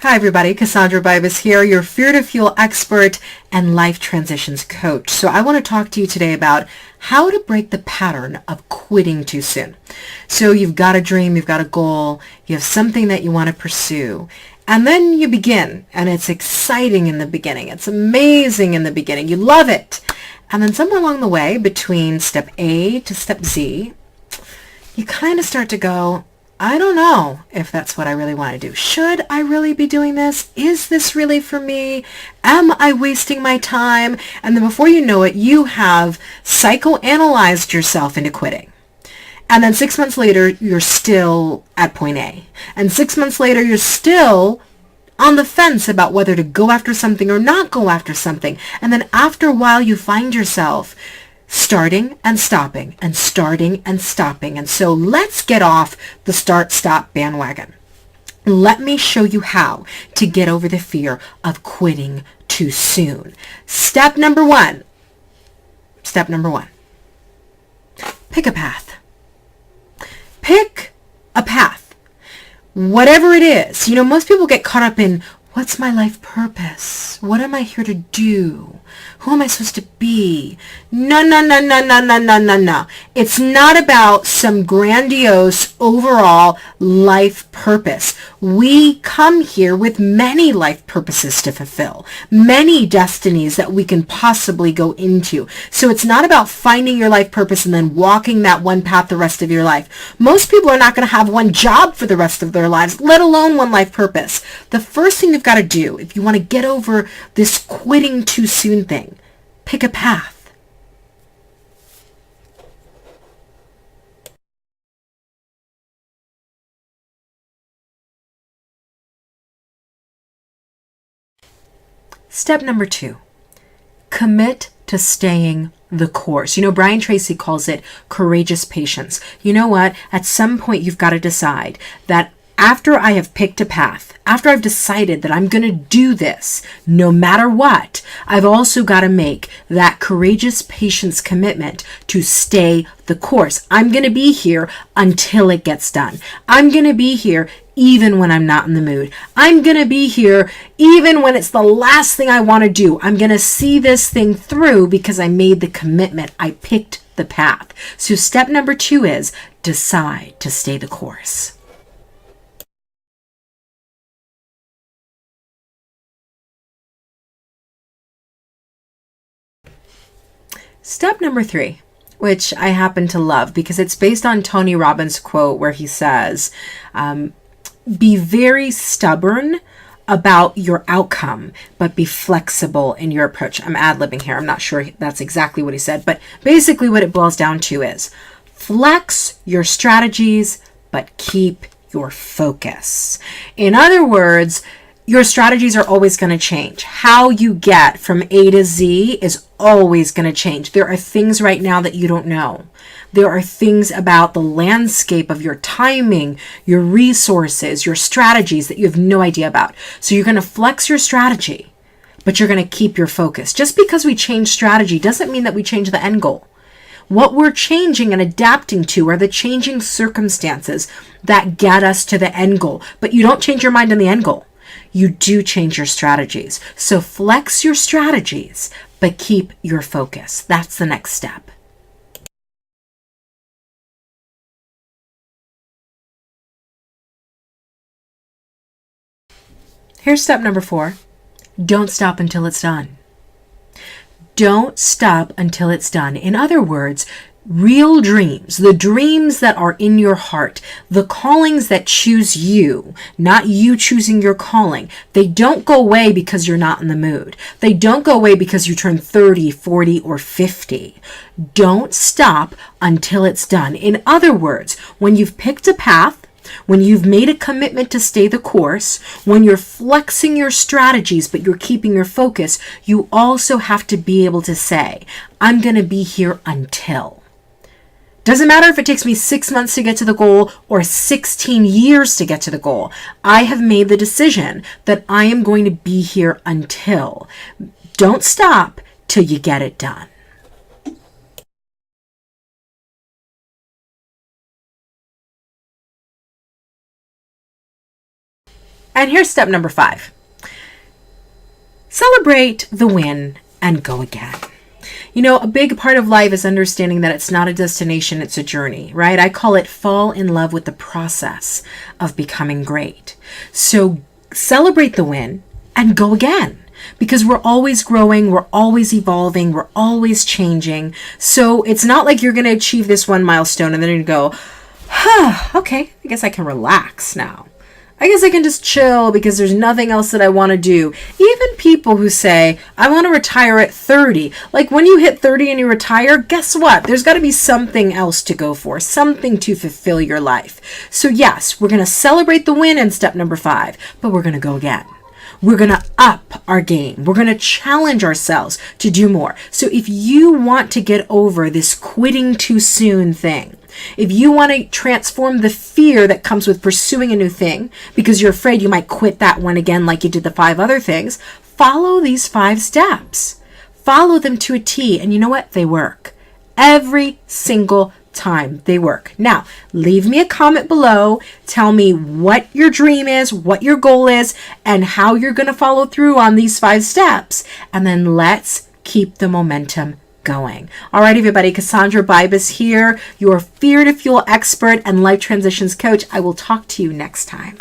Hi everybody, Cassandra Bibas here, your Fear to Fuel expert and life transitions coach. So I want to talk to you today about how to break the pattern of quitting too soon. So you've got a dream, you've got a goal, you have something that you want to pursue, and then you begin, and it's exciting in the beginning, it's amazing in the beginning, you love it. And then somewhere along the way, between step A to step Z, you kind of start to go, I don't know if that's what I really want to do. Should I really be doing this? Is this really for me? Am I wasting my time? And then before you know it, you have psychoanalyzed yourself into quitting. And then 6 months later, you're still at point A. And 6 months later, you're still on the fence about whether to go after something or not go after something. And then after a while, you find yourself starting and stopping and starting and stopping. And so let's get off the start-stop bandwagon. Let me show you how to get over the fear of quitting too soon. Step number one. Pick a path. Pick a path. Whatever it is. You know, most people get caught up in, what's my life purpose? What am I here to do? Who am I supposed to be? No. It's not about some grandiose overall life purpose. We come here with many life purposes to fulfill, many destinies that we can possibly go into. So it's not about finding your life purpose and then walking that one path the rest of your life. Most people are not going to have one job for the rest of their lives, let alone one life purpose. The first thing you've got to do if you want to get over this quitting too soon thing, pick a path. Step number 2, commit to staying the course. You know, Brian Tracy calls it courageous patience. You know what? At some point, you've got to decide that after I have picked a path, after I've decided that I'm going to do this, no matter what, I've also got to make that courageous patience commitment to stay the course. I'm going to be here until it gets done. I'm going to be here even when I'm not in the mood. I'm going to be here even when it's the last thing I want to do. I'm going to see this thing through because I made the commitment. I picked the path. So step number 2 is decide to stay the course. Step number 3, which I happen to love because it's based on Tony Robbins' quote where he says, be very stubborn about your outcome, but be flexible in your approach. I'm ad-libbing here. I'm not sure that's exactly what he said, but basically what it boils down to is flex your strategies, but keep your focus. In other words, your strategies are always going to change. How you get from A to Z is always going to change. There are things right now that you don't know. There are things about the landscape of your timing, your resources, your strategies that you have no idea about. So you're going to flex your strategy, but you're going to keep your focus. Just because we change strategy doesn't mean that we change the end goal. What we're changing and adapting to are the changing circumstances that get us to the end goal. But you don't change your mind on the end goal. You do change your strategies. So flex your strategies, but keep your focus. That's the next step. Here's step number 4. Don't stop until it's done. Don't stop until it's done. In other words, real dreams, the dreams that are in your heart, the callings that choose you, not you choosing your calling, they don't go away because you're not in the mood. They don't go away because you turn 30, 40, or 50. Don't stop until it's done. In other words, when you've picked a path, when you've made a commitment to stay the course, when you're flexing your strategies but you're keeping your focus, you also have to be able to say, I'm going to be here until. Doesn't matter if it takes me 6 months to get to the goal or 16 years to get to the goal. I have made the decision that I am going to be here until. Don't stop till you get it done. And here's step number 5. Celebrate the win and go again. A big part of life is understanding that it's not a destination, it's a journey, right? I call it fall in love with the process of becoming great. So celebrate the win and go again, because we're always growing, we're always evolving, we're always changing. So it's not like you're going to achieve this one milestone and then you go, okay, I guess I can relax now. I guess I can just chill because there's nothing else that I want to do. Even people who say, I want to retire at 30. Like when you hit 30 and you retire, guess what? There's got to be something else to go for, something to fulfill your life. So yes, we're going to celebrate the win in step number 5, but we're going to go again. We're going to up our game. We're going to challenge ourselves to do more. So if you want to get over this quitting too soon thing, if you want to transform the fear that comes with pursuing a new thing because you're afraid you might quit that one again like you did the 5 other things, follow these 5 steps. Follow them to a T. And you know what? They work. Every single time they work. Now, leave me a comment below. Tell me what your dream is, what your goal is, and how you're going to follow through on these 5 steps. And then let's keep the momentum going. All right, everybody, Cassandra Bibas here, your Fear to Fuel expert and life transitions coach. I will talk to you next time.